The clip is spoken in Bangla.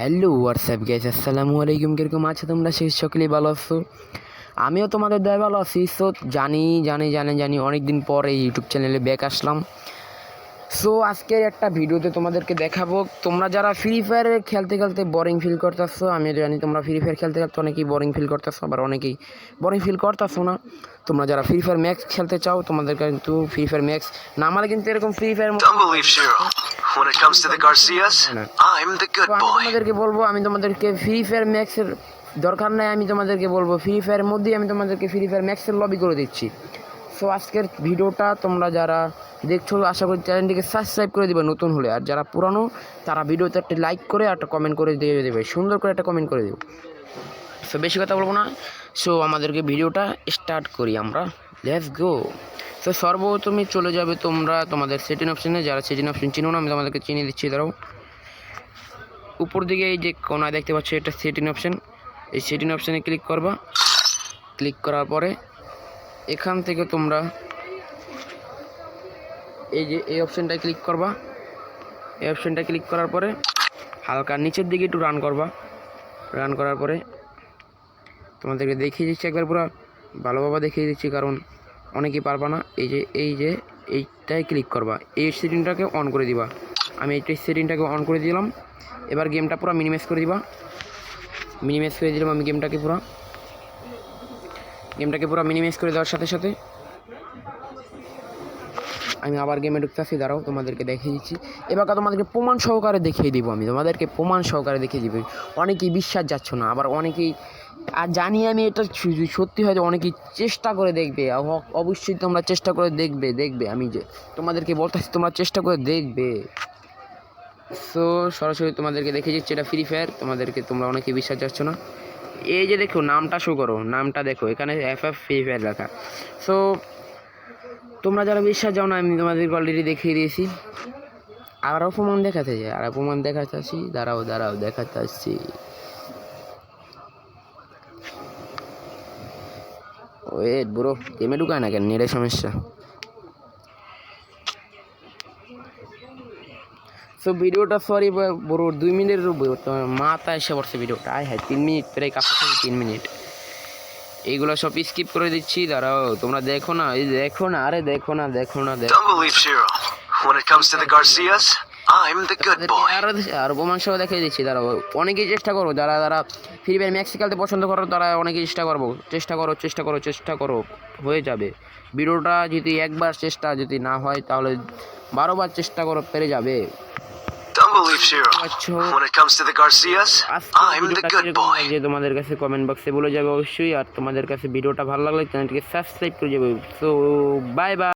হ্যালো হোয়াটসঅ্যাপ গাইস, আসসালামু আলাইকুম। কিরকম আছো তোমরা? সেই সকলেই ভালো আছো? আমিও তোমাদের দয়া ভালো আছি। সো জানি অনেক দিন পর এই ইউটিউব চ্যানেলে ব্যাক আসলাম। সো আজকের একটা ভিডিওতে তোমাদেরকে দেখাবো, তোমরা যারা ফ্রি ফায়ার খেলতে খেলতে বোরিং ফিল করতেছো। আমি জানি তোমরা ফ্রি ফায়ার খেলতে খেলতে অনেকেই বোরিং ফিল করতেছো, আবার অনেকেই বোরিং ফিল করতেছো না। তোমরা যারা ফ্রি ফায়ার ম্যাক্স খেলতে চাও, তোমাদের কিন্তু ফ্রি ফায়ার ম্যাক্স নামালে কিন্তু এরকম free fire When it comes to the Garcias, I'm the good boy. তোমাদেরকে বলবো, আমি তোমাদেরকে ফ্রি ফায়ার ম্যাক্সের দরকার নাই, আমি তোমাদেরকে বলবো ফ্রি ফায়ারের মধ্যেই আমি তোমাদেরকে ফ্রি ফায়ার ম্যাক্সের লবি করে দিচ্ছি। সো আজকের ভিডিওটা তোমরা যারা দেখছো, আশা করি চ্যানেলটিকে সাবস্ক্রাইব করে দিবে নতুন হলে, আর যারা পুরানো তারা ভিডিওতে একটা লাইক করে একটা কমেন্ট করে দিয়ে দেবে, সুন্দর করে একটা কমেন্ট করে দেবে। সো বেশি কথা বলবো না, সো আমাদেরকে ভিডিওটা স্টার্ট করি আমরা। Let's go. তো সর্বপ্রথমে চলে যাবে তোমরা তোমাদের সেটিং অপশানে। যারা সেটিং অপশান চিনো না, আমি তোমাদেরকে চিনিয়ে দিচ্ছি। দাঁড়াও, উপর দিকে এই যে কোনায় দেখতে পাচ্ছ, এটা সেটিং অপশান। এই সেটিং অপশানে ক্লিক করবা। ক্লিক করার পরে এখান থেকে তোমরা এই যে এই অপশানটায় ক্লিক করবা। এই অপশানটা ক্লিক করার পরে হালকা নিচের দিকে একটু রান করবা। রান করার পরে তোমাদেরকে দেখিয়ে দিচ্ছি, একবার পুরো ভালোভাবে দেখিয়ে দিচ্ছি, কারণ অনেকেই পারবা না। এইটাই ক্লিক করবা, এই সেটিংটাকে অন করে দিবা। আমি এই সেটিংটাকে অন করে দিলাম। এবার গেমটা পুরো মিনিমাইজ করে দিবা। মিনিমাইজ করে দিলাম আমি গেমটাকে পুরো মিনিমাইজ করে দেওয়ার সাথে সাথে আমি আবার গেমে ঢুকতেছি। দাঁড়াও, তোমাদেরকে দেখিয়ে দিচ্ছি। এবার তোমাদেরকে প্রমাণ সহকারে দেখিয়ে দিব, আমি তোমাদেরকে প্রমাণ সহকারে দেখিয়ে দিব। অনেকেই বিশ্বাস যাচ্ছ না, আবার অনেকেই, আর জানি আমি এটা সত্যি হয়তো অনেকেই চেষ্টা করে দেখবে। অবশ্যই তোমরা চেষ্টা করে দেখবে আমি যে তোমাদেরকে বলতেছি, তোমরা চেষ্টা করে দেখবে। সো সরাসরি তোমাদেরকে দেখে দিচ্ছি, এটা ফ্রি ফায়ার। তোমরা অনেকেই বিশ্বাস যাচ্ছ না। এই যে দেখো, নামটা শো করো, নামটা দেখো, এখানে FF ফ্রি ফায়ার লেখা। সো তোমরা যারা বিশ্বাস যাও না, আমি তোমাদেরকে অলরেডি দেখিয়ে দিয়েছি। আরও প্রমাণ দেখাতে যাই, আর প্রমাণ দেখাতে আসি। দাঁড়াও দেখাতে আসছি। ওয়েট ব্রো, গেমে ঢুকায় না কেন? নেটের সমস্যা। সো ভিডিওটা সরি ব্রো, 2 মিনিটের মাথা এসে পড়ছে ভিডিওটা। হ্যাঁ 3 মিনিট, প্রায় কাছাকাছি 3 মিনিট। এইগুলো সব স্কিপ করে দিচ্ছি। দাঁড়াও, তোমরা দেখো না, দেখো না। Don't believe Shiro. When it comes to the Garcias, I'm the good boy. আর প্রমাণ সহ দেখিয়ে দিচ্ছি। দাঁড়াও, অনেকেই চেষ্টা করো, যারা ফ্রি ফায়ার ম্যাক্স খেলতে পছন্দ করো, তারা অনেকেই চেষ্টা করো, হয়ে যাবে। ভিডিওটা যদি একবার চেষ্টা যদি না হয়, তাহলে 12 বার চেষ্টা করো, পেরে যাবে। Don't believe Shiro. When it comes to the Garcias, I'm the good boy. যে তোমাদের কাছে কমেন্ট বক্সে বলে যাবে অবশ্যই। আর তোমাদের কাছে ভিডিওটা ভালো লাগলে চ্যানেলটিকে সাবস্ক্রাইব করে যাবে। So bye bye.